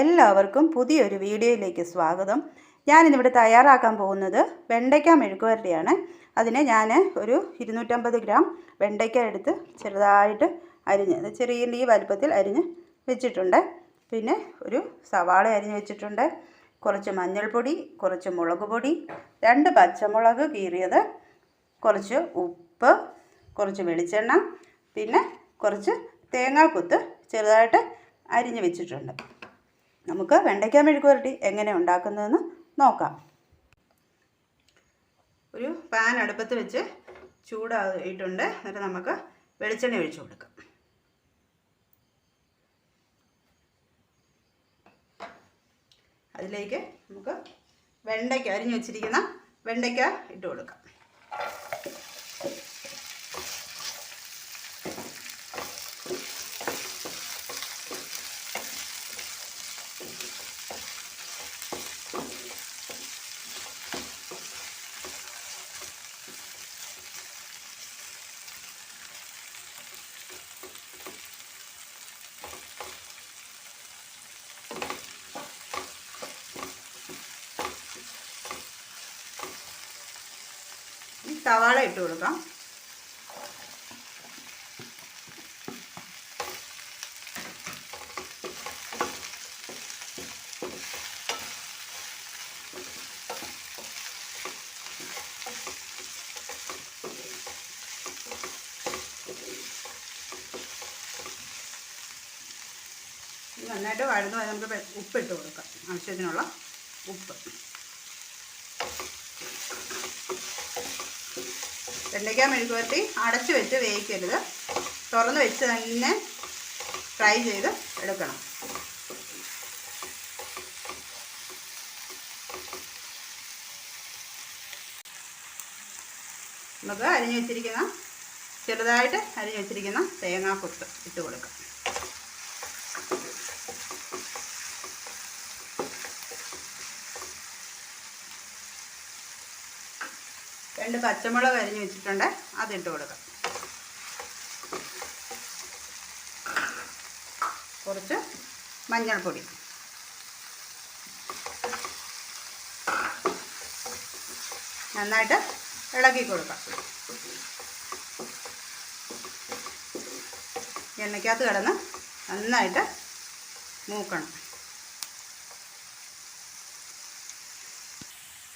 എല്ലാവർക്കും പുതിയൊരു വീഡിയോയിലേക്ക് സ്വാഗതം. ഞാനിന്നിവിടെ തയ്യാറാക്കാൻ പോകുന്നത് വെണ്ടയ്ക്ക മെഴുക്കുവരട്ടിയാണ്. അതിന് ഞാൻ ഒരു 250 ഗ്രാം വെണ്ടയ്ക്ക എടുത്ത് ചെറുതായിട്ട് അരിഞ്ഞ് ചെറിയ ഈ വലുപ്പത്തിൽ അരിഞ്ഞ് വെച്ചിട്ടുണ്ട്. പിന്നെ ഒരു സവാള അരിഞ്ഞ് വെച്ചിട്ടുണ്ട്. കുറച്ച് മഞ്ഞൾപ്പൊടി, കുറച്ച് മുളക് പൊടി, 2 പച്ചമുളക് കീറിയത്, കുറച്ച് ഉപ്പ്, കുറച്ച് വെളിച്ചെണ്ണ, പിന്നെ കുറച്ച് തേങ്ങാക്കൊത്ത് ചെറുതായിട്ട് അരിഞ്ഞ് വെച്ചിട്ടുണ്ട്. നമുക്ക് വെണ്ടയ്ക്ക മെഴുക്കുവരട്ടി എങ്ങനെ ഉണ്ടാക്കുന്നതെന്ന് നോക്കാം. ഒരു പാൻ അടുപ്പത്ത് വെച്ച് ചൂടായിട്ടുണ്ട്. എന്നിട്ട് നമുക്ക് വെളിച്ചെണ്ണ ഒഴിച്ചു കൊടുക്കാം. അതിലേക്ക് നമുക്ക് വെണ്ടയ്ക്ക അരിഞ്ഞു വെച്ചിരിക്കുന്ന വെണ്ടയ്ക്ക ഇട്ട് കൊടുക്കാം. സവാള ഇട്ട് കൊടുക്കാം. നന്നായിട്ട് വഴന്ന് നമുക്ക് ഉപ്പിട്ട് കൊടുക്കാം. ആവശ്യത്തിനുള്ള ഉപ്പ്. വെണ്ടയ്ക്ക മെഴുക്കുവരട്ടി അടച്ച് വെച്ച് വേവിക്കരുത്. തുറന്ന് വെച്ച് തന്നെ ഫ്രൈ ചെയ്ത് എടുക്കണം. നമുക്ക് അരിഞ്ഞു വെച്ചിരിക്കുന്ന ചെറുതായിട്ട് അരിഞ്ഞു വെച്ചിരിക്കുന്ന തേങ്ങാക്കൊത്ത് ഇട്ട് കൊടുക്കാം. രണ്ട് പച്ചമുളക് അരിഞ്ഞ് വെച്ചിട്ടുണ്ട്, അതിട്ട് കൊടുക്കാം. കുറച്ച് മഞ്ഞൾപ്പൊടി, നന്നായിട്ട് ഇളക്കി കൊടുക്കാം. എണ്ണയ്ക്കകത്ത് കിടന്ന് നന്നായിട്ട് മൂക്കണം.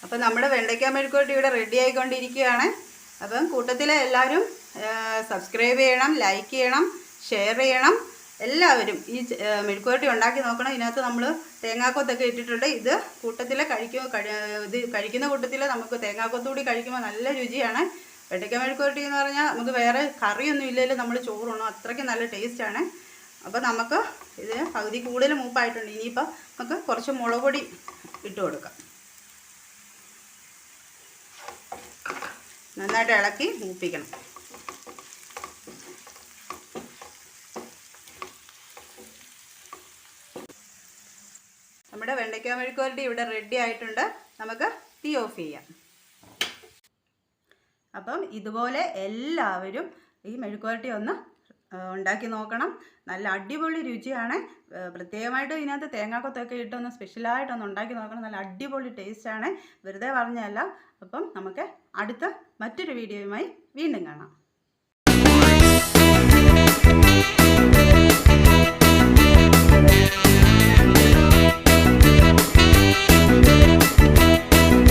അപ്പം നമ്മുടെ വെണ്ടയ്ക്ക മെഴുക്കുവരട്ടി ഇവിടെ റെഡി ആയിക്കൊണ്ടിരിക്കുകയാണ്. അപ്പം കൂട്ടത്തിൽ എല്ലാവരും സബ്സ്ക്രൈബ് ചെയ്യണം, ലൈക്ക് ചെയ്യണം, ഷെയർ ചെയ്യണം. എല്ലാവരും ഈ മെഴുക്കുവരട്ടി ഉണ്ടാക്കി നോക്കണം. ഇതിനകത്ത് നമ്മൾ തേങ്ങാക്കൊത്തൊക്കെ ഇട്ടിട്ടുണ്ട്. ഇത് കൂട്ടത്തിൽ കഴിക്കുന്ന കൂട്ടത്തിൽ നമുക്ക് തേങ്ങാക്കൊത്തുകൂടി കഴിക്കുമ്പോൾ നല്ല രുചിയാണ്. വെണ്ടയ്ക്ക മെഴുക്കുവരട്ടി എന്ന് പറഞ്ഞാൽ നമുക്ക് വേറെ കറിയൊന്നും ഇല്ലെങ്കിലും നമ്മൾ ചോറുണ്ണും, അത്രയ്ക്ക് നല്ല ടേസ്റ്റാണ്. അപ്പോൾ നമുക്ക് ഇത് പകുതി കൂടുതൽ മൂപ്പായിട്ടുണ്ട്. ഇനിയിപ്പോൾ നമുക്ക് കുറച്ച് മുളക് പൊടി ഇട്ട് കൊടുക്കാം. നന്നായിട്ട് ഇളക്കി മൂപ്പിക്കണം. നമ്മുടെ വെണ്ടയ്ക്ക മെഴുക്കുവരട്ടി ഇവിടെ റെഡി ആയിട്ടുണ്ട്. നമുക്ക് തീ ഓഫ് ചെയ്യാം. അപ്പം ഇതുപോലെ എല്ലാവരും ഈ മെഴുക്കുവരട്ടി ഒന്ന് ഉണ്ടാക്കി നോക്കണം. നല്ല അടിപൊളി രുചിയാണ്. പ്രത്യേകമായിട്ട് ഇതിനകത്ത് തേങ്ങാക്കൊത്തൊക്കെ ഇട്ടൊന്ന് സ്പെഷ്യലായിട്ടൊന്ന് ഉണ്ടാക്കി നോക്കണം. നല്ല അടിപൊളി ടേസ്റ്റാണ്, വെറുതെ പറഞ്ഞതല്ല. അപ്പം നമുക്ക് അടുത്ത മറ്റൊരു വീഡിയോയുമായി വീണ്ടും കാണാം.